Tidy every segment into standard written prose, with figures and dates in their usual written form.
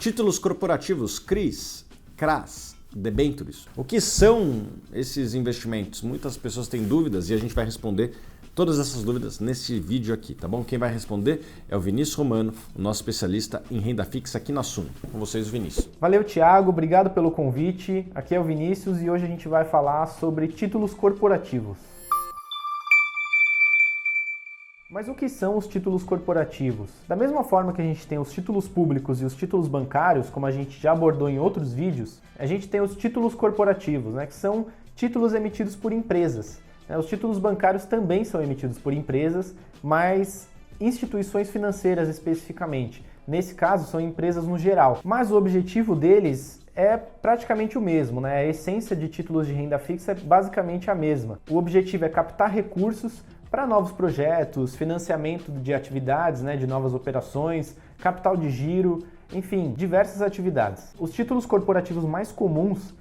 Títulos corporativos, CRIs, CRAs, debêntures. O que são esses investimentos? Muitas pessoas têm dúvidas e a gente vai responder todas essas dúvidas nesse vídeo aqui, tá bom? Quem vai responder é o Vinícius Romano, o nosso especialista em renda fixa aqui na Suno. Com vocês, Vinícius. Valeu, Thiago. Obrigado pelo convite. Aqui é o Vinícius e hoje a gente vai falar sobre títulos corporativos. Mas o que são os títulos corporativos? Da mesma forma que a gente tem os títulos públicos e os títulos bancários, como a gente já abordou em outros vídeos, a gente tem os títulos corporativos, que são títulos emitidos por empresas. Os títulos bancários também são emitidos por empresas, mas instituições financeiras especificamente. Nesse caso, são empresas no geral. Mas o objetivo deles é praticamente o mesmo, A essência de títulos de renda fixa é basicamente a mesma. O objetivo é captar recursos para novos projetos, financiamento de atividades, de novas operações, capital de giro, enfim, diversas atividades. Os títulos corporativos mais comuns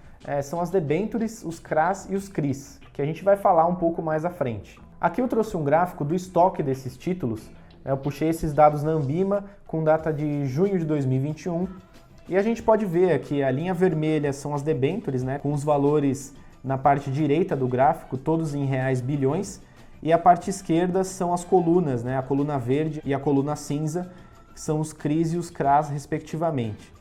são as debêntures, os CRAs e os CRIs, que a gente vai falar um pouco mais à frente. Aqui eu trouxe um gráfico do estoque desses títulos. Eu puxei esses dados na Ambima com data de junho de 2021 e a gente pode ver aqui a linha vermelha são as debêntures, com os valores na parte direita do gráfico, todos em reais bilhões, e a parte esquerda são as colunas, a coluna verde e a coluna cinza, que são os CRIs e os CRAs respectivamente.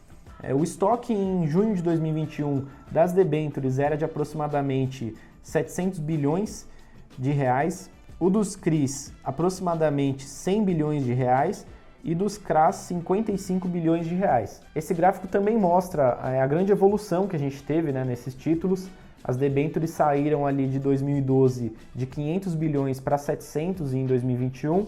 O estoque em junho de 2021 das debêntures era de aproximadamente 700 bilhões de reais, o dos CRIs aproximadamente 100 bilhões de reais e dos CRAs 55 bilhões de reais. Esse gráfico também mostra a grande evolução que a gente teve nesses títulos. As debêntures saíram ali de 2012 de 500 bilhões para 700 em 2021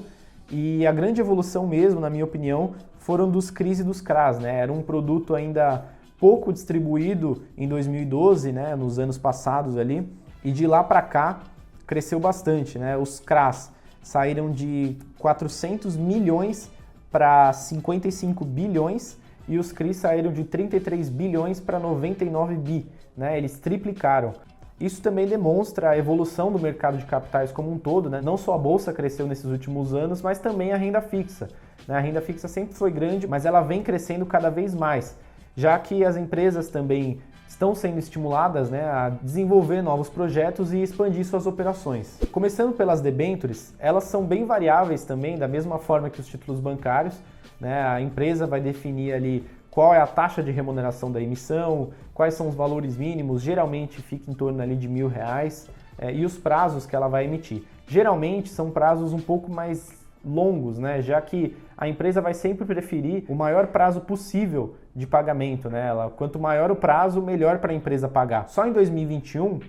e a grande evolução mesmo, na minha opinião, foram dos CRIs e dos CRAs. Era um produto ainda pouco distribuído em 2012, nos anos passados ali, e de lá para cá cresceu bastante. Os CRAs saíram de 400 milhões para 55 bilhões e os CRIs saíram de 33 bilhões para 99 bi. Eles triplicaram. Isso também demonstra a evolução do mercado de capitais como um todo, Não só a bolsa cresceu nesses últimos anos, mas também a renda fixa. A renda fixa sempre foi grande, mas ela vem crescendo cada vez mais, já que as empresas também estão sendo estimuladas a desenvolver novos projetos e expandir suas operações. Começando pelas debêntures, elas são bem variáveis também, da mesma forma que os títulos bancários. A empresa vai definir ali qual é a taxa de remuneração da emissão, quais são os valores mínimos, geralmente fica em torno ali de R$1.000, e os prazos que ela vai emitir. Geralmente são prazos um pouco mais longos, já que a empresa vai sempre preferir o maior prazo possível de pagamento. Quanto maior o prazo, melhor para a empresa pagar. Só em 2021,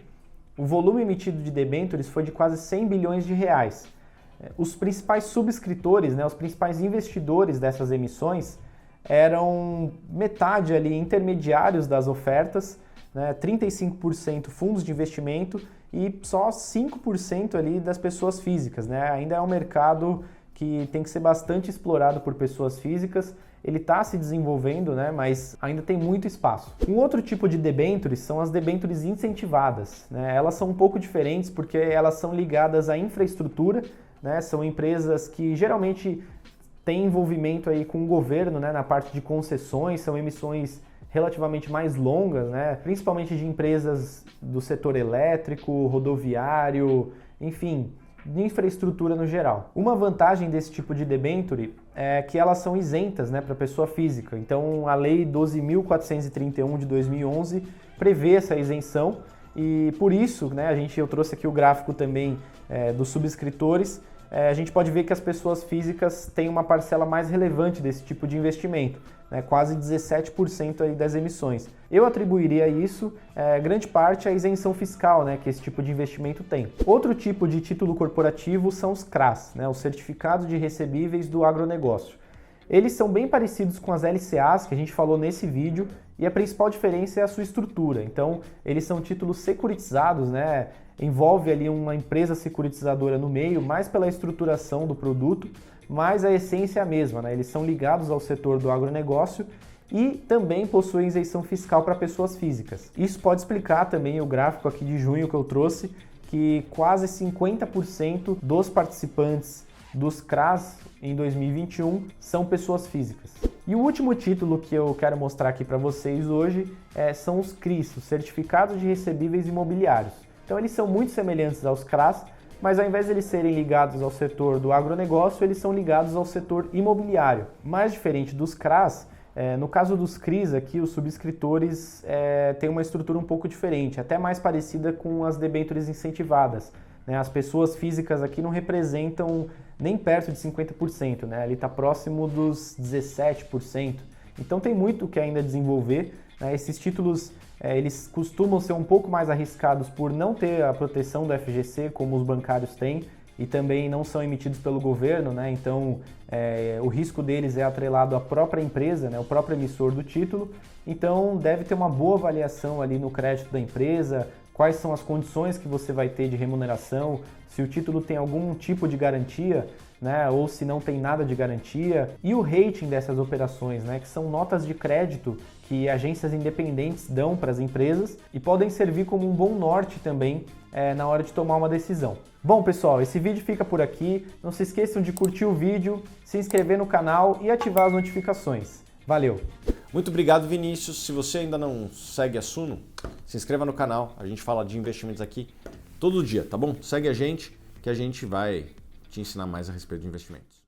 o volume emitido de debêntures foi de quase 100 bilhões de reais. Os principais subscritores, os principais investidores dessas emissões eram metade ali intermediários das ofertas, 35% fundos de investimento e só 5% ali das pessoas físicas. Ainda é um mercado que tem que ser bastante explorado por pessoas físicas. Ele está se desenvolvendo, mas ainda tem muito espaço. Um outro tipo de debêntures são as debêntures incentivadas. Elas são um pouco diferentes porque elas são ligadas à infraestrutura, são empresas que geralmente têm envolvimento aí com o governo, na parte de concessões, são emissões relativamente mais longas, principalmente de empresas do setor elétrico, rodoviário, enfim, de infraestrutura no geral. Uma vantagem desse tipo de debênture é que elas são isentas para pessoa física. Então, a Lei 12.431 de 2011 prevê essa isenção e por isso, eu trouxe aqui o gráfico também dos subscritores. A gente pode ver que as pessoas físicas têm uma parcela mais relevante desse tipo de investimento, quase 17% aí das emissões. Eu atribuiria isso, grande parte, à isenção fiscal que esse tipo de investimento tem. Outro tipo de título corporativo são os CRAs, os certificados de recebíveis do agronegócio. Eles são bem parecidos com as LCAs que a gente falou nesse vídeo e a principal diferença é a sua estrutura. Então, eles são títulos securitizados, envolve ali uma empresa securitizadora no meio, mais pela estruturação do produto, mas a essência é a mesma, Eles são ligados ao setor do agronegócio e também possuem isenção fiscal para pessoas físicas. Isso pode explicar também o gráfico aqui de junho que eu trouxe, que quase 50% dos participantes dos CRAs em 2021 são pessoas físicas. E o último título que eu quero mostrar aqui para vocês hoje são os CRIs, os Certificados de Recebíveis Imobiliários. Então eles são muito semelhantes aos CRAs, mas ao invés de eles serem ligados ao setor do agronegócio, eles são ligados ao setor imobiliário. Mais diferente dos CRAs, no caso dos CRIs aqui, os subscritores têm uma estrutura um pouco diferente, até mais parecida com as debêntures incentivadas. As pessoas físicas aqui não representam nem perto de 50%, né? Ali está próximo dos 17%. Então tem muito que ainda desenvolver. Esses títulos eles costumam ser um pouco mais arriscados por não ter a proteção do FGC como os bancários têm e também não são emitidos pelo governo, né? Então o risco deles é atrelado à própria empresa, né? O próprio emissor do título. Então deve ter uma boa avaliação ali no crédito da empresa, quais são as condições que você vai ter de remuneração, se o título tem algum tipo de garantia, né, ou se não tem nada de garantia, e o rating dessas operações, né, que são notas de crédito que agências independentes dão para as empresas e podem servir como um bom norte também na hora de tomar uma decisão. Bom, pessoal, esse vídeo fica por aqui. Não se esqueçam de curtir o vídeo, se inscrever no canal e ativar as notificações. Valeu! Muito obrigado, Vinícius. Se você ainda não segue a Suno, se inscreva no canal. A gente fala de investimentos aqui todo dia, tá bom? Segue a gente que a gente vai te ensinar mais a respeito de investimentos.